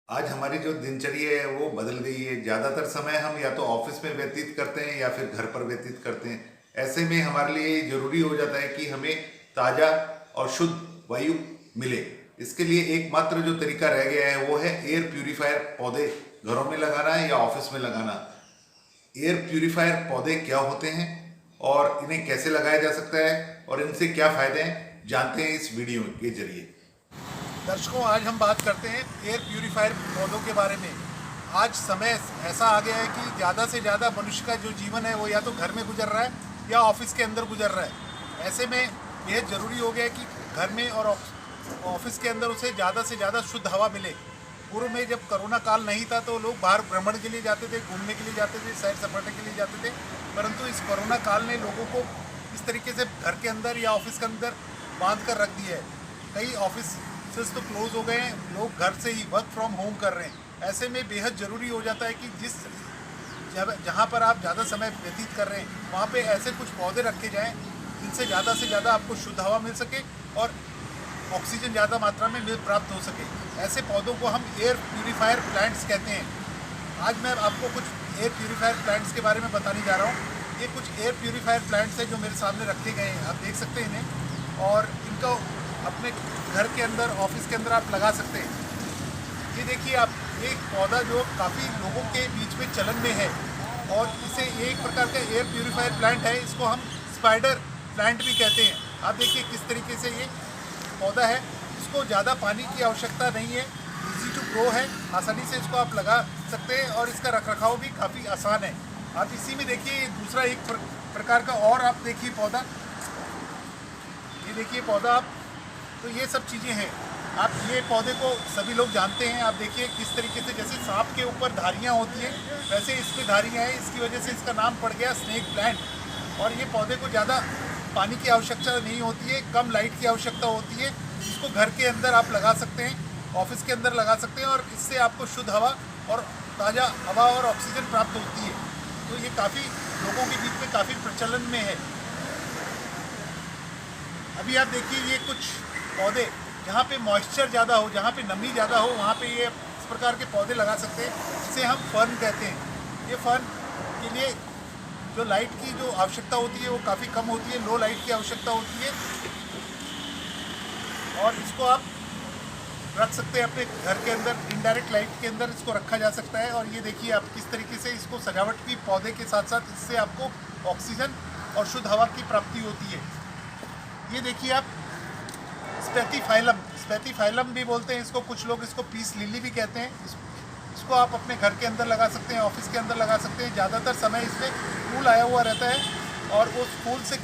आज हमारी जो दिनचर्या है वो बदल गई है। ज़्यादातर समय हम या तो ऑफिस में व्यतीत करते हैं या फिर घर पर व्यतीत करते हैं। ऐसे में हमारे लिए ज़रूरी हो जाता है कि हमें ताज़ा और शुद्ध वायु मिले। इसके लिए एकमात्र जो तरीका रह गया है वो है एयर प्यूरिफायर पौधे घरों में लगाना है या ऑफिस में लगाना। एयर प्यूरिफायर पौधे क्या होते हैं और इन्हें कैसे लगाया जा सकता है और इनसे क्या फ़ायदे हैं, जानते हैं इस वीडियो के जरिए। दर्शकों, आज हम बात करते हैं एयर प्यूरीफायर पौधों के बारे में। आज समय ऐसा आ गया है कि ज़्यादा से ज़्यादा मनुष्य का जो जीवन है वो या तो घर में गुजर रहा है या ऑफिस के अंदर गुजर रहा है। ऐसे में बेहद ज़रूरी हो गया है कि घर में और ऑफिस के अंदर उसे ज़्यादा से ज़्यादा शुद्ध हवा मिले। पूर्व में जब कोरोना काल नहीं था तो लोग बाहर भ्रमण के लिए जाते थे, घूमने के लिए जाते थे, सैर सपाटे के लिए जाते थे। परंतु इस कोरोना काल ने लोगों को इस तरीके से घर के अंदर या ऑफिस के अंदर बांध कर रख दिया है। कई ऑफिस तो क्लोज हो गए हैं, लोग घर से ही वर्क फ्रॉम होम कर रहे हैं। ऐसे में बेहद ज़रूरी हो जाता है कि जहाँ पर आप ज़्यादा समय व्यतीत कर रहे हैं वहाँ पे ऐसे कुछ पौधे रखे जाएं जिनसे ज़्यादा से ज़्यादा आपको शुद्ध हवा मिल सके और ऑक्सीजन ज़्यादा मात्रा में प्राप्त हो सके। ऐसे पौधों को हम एयर प्यूरीफायर प्लांट्स कहते हैं। आज मैं आपको कुछ एयर प्यूरीफायर प्लांट्स के बारे में बताने जा रहा हूँ। ये कुछ एयर प्यूरीफायर प्लांट्स हैं जो मेरे सामने रखे गए हैं, आप देख सकते हैं इन्हें, और इनका अपने घर के अंदर, ऑफिस के अंदर आप लगा सकते हैं। ये देखिए आप, एक पौधा जो काफ़ी लोगों के बीच में चलन में है और इसे एक प्रकार का एयर प्यूरीफायर प्लांट है। इसको हम स्पाइडर प्लांट भी कहते हैं। आप देखिए किस तरीके से ये पौधा है। इसको ज़्यादा पानी की आवश्यकता नहीं है, इजी टू ग्रो है, आसानी से इसको आप लगा सकते हैं और इसका रखरखाव भी काफ़ी आसान है। आप इसी में देखिए दूसरा एक प्रकार का और आप देखिए पौधा, ये देखिए पौधा आप, तो ये सब चीज़ें हैं। आप ये पौधे को सभी लोग जानते हैं। आप देखिए किस तरीके से, जैसे सांप के ऊपर धारियाँ होती हैं वैसे इस पर धारियाँ हैं, इसकी वजह से इसका नाम पड़ गया स्नेक प्लांट। और ये पौधे को ज़्यादा पानी की आवश्यकता नहीं होती है, कम लाइट की आवश्यकता होती है। इसको घर के अंदर आप लगा सकते हैं, ऑफिस के अंदर लगा सकते हैं और इससे आपको शुद्ध हवा और ताज़ा हवा और ऑक्सीजन प्राप्त होती है। तो ये काफ़ी लोगों के बीच में काफ़ी प्रचलन में है। अभी आप देखिए ये कुछ पौधे जहाँ पे मॉइस्चर ज़्यादा हो, जहाँ पे नमी ज़्यादा हो, वहाँ पे ये इस प्रकार के पौधे लगा सकते हैं। इसे हम फर्न कहते हैं। ये फर्न के लिए जो लाइट की जो आवश्यकता होती है वो काफ़ी कम होती है, लो लाइट की आवश्यकता होती है और इसको आप रख सकते हैं अपने घर के अंदर, इनडायरेक्ट लाइट के अंदर इसको रखा जा सकता है। और ये देखिए आप किस तरीके से इसको सजावट की पौधे के साथ साथ इससे आपको ऑक्सीजन और शुद्ध हवा की प्राप्ति होती है। ये देखिए आप स्पैथीफाइलम भी बोलते हैं इसको, कुछ लोग इसको पीस लिली भी कहते हैं। इसको आप अपने घर के अंदर लगा सकते हैं, ऑफिस के अंदर लगा सकते हैं। ज़्यादातर समय इसमें फूल आया हुआ रहता है और उस फूल से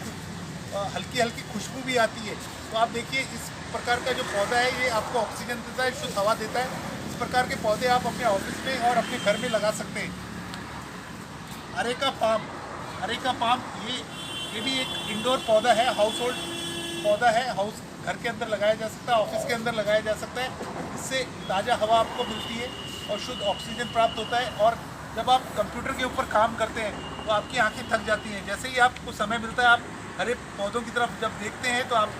हल्की हल्की खुशबू भी आती है। तो आप देखिए इस प्रकार का जो पौधा है ये आपको ऑक्सीजन देता है, शुद्ध हवा देता है। इस प्रकार के पौधे आप अपने ऑफिस में और अपने घर में लगा सकते हैं। अरेका पाम, ये भी एक इंडोर पौधा है, हाउस होल्ड पौधा है। हाउस घर के अंदर लगाया जा सकता है, ऑफिस के अंदर लगाया जा सकता है। इससे ताज़ा हवा आपको मिलती है और शुद्ध ऑक्सीजन प्राप्त होता है। और जब आप कंप्यूटर के ऊपर काम करते हैं तो आपकी आंखें थक जाती हैं। जैसे ही आपको समय मिलता है आप हरे पौधों की तरफ जब देखते हैं तो आप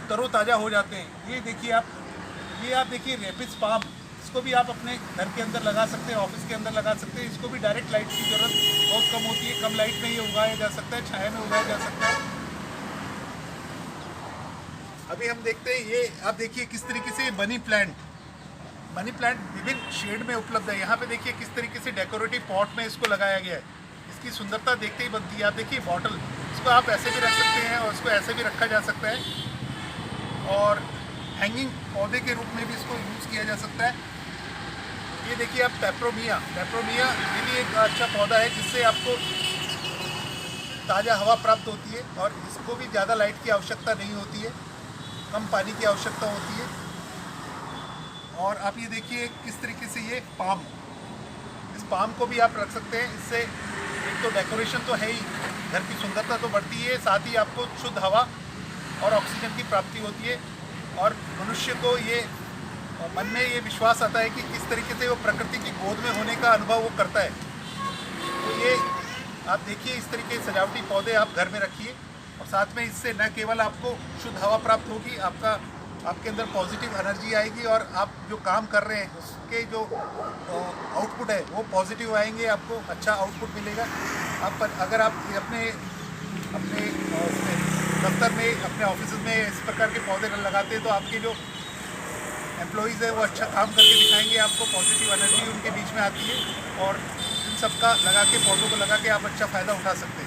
तरोताज़ा हो जाते हैं। ये देखिए आप देखिए रेपिस पाम, इसको भी आप अपने घर के अंदर लगा सकते हैं, ऑफिस के अंदर लगा सकते हैं। इसको भी डायरेक्ट लाइट की ज़रूरत बहुत कम होती है, कम लाइट में ये उगाया जा सकता है, छाया में उगाया जा सकता है। अभी हम देखते हैं, ये आप देखिए किस तरीके से मनी प्लांट विभिन्न शेड में उपलब्ध है। यहाँ पे देखिए किस तरीके से डेकोरेटिव पॉट में इसको लगाया गया है। इसकी सुंदरता देखते ही बनती है। आप देखिए बॉटल, इसको आप ऐसे भी रख सकते हैं और इसको ऐसे भी रखा जा सकता है और हैंगिंग पौधे के रूप में भी इसको यूज़ किया जा सकता है। ये देखिए आप पेप्रोमिया, ये भी एक अच्छा पौधा है जिससे आपको ताज़ा हवा प्राप्त होती है और इसको भी ज़्यादा लाइट की आवश्यकता नहीं होती है, कम पानी की आवश्यकता होती है। और आप ये देखिए किस तरीके से ये इस पाम को भी आप रख सकते हैं। इससे एक तो डेकोरेशन तो है ही, घर की सुंदरता तो बढ़ती है, साथ ही आपको शुद्ध हवा और ऑक्सीजन की प्राप्ति होती है और मनुष्य को ये मन में ये विश्वास आता है कि किस तरीके से वो प्रकृति की गोद में होने का अनुभव वो करता है। तो ये आप देखिए इस तरीके के सजावटी पौधे आप घर में रखिए और साथ में इससे न केवल आपको शुद्ध हवा प्राप्त होगी, आपका आपके अंदर पॉजिटिव एनर्जी आएगी और आप जो काम कर रहे हैं उसके जो आउटपुट है वो पॉजिटिव आएंगे, आपको अच्छा आउटपुट मिलेगा। आप अगर आप अपने अपने उसमें दफ्तर में, अपने ऑफिस में इस प्रकार के पौधे लगाते हैं तो आपके जो एम्प्लॉइज़ है वो अच्छा काम करके दिखाएंगे, आपको पॉजिटिव एनर्जी उनके बीच में आती है और इन सब का लगा के, पौधों को लगा के आप अच्छा फ़ायदा उठा सकते हैं।